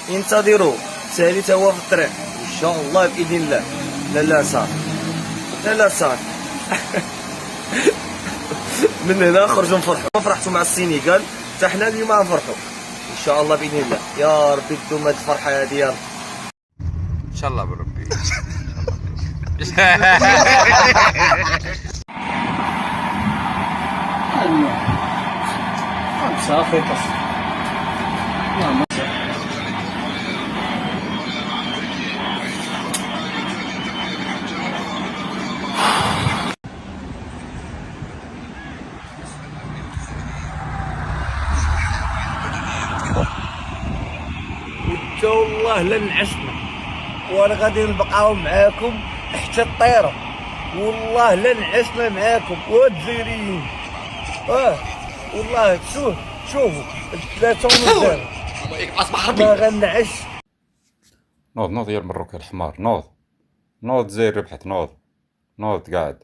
انتظروا سالي تا هو في الطريق ان شاء الله باذن الله. لا صار، لا صار. من هنا نخرجوا نفرحوا. فرحتوا مع السينيغال حتى حنا اليوم غنفرحوا ان شاء الله باذن الله. يا ربي تدوم هاد الفرحه هادي يا رب ان شاء الله بربي. صافي تصل. والله لا نعسنا وانا غادي نبقاو معاكم حتى الطيره. والله لا نعسنا معاكم والجزائريين. والله شوفوا الثلاثه ونص ما غنعس. نوض يا المروكي الحمار، نوض زي ربحت، نوض قاعد.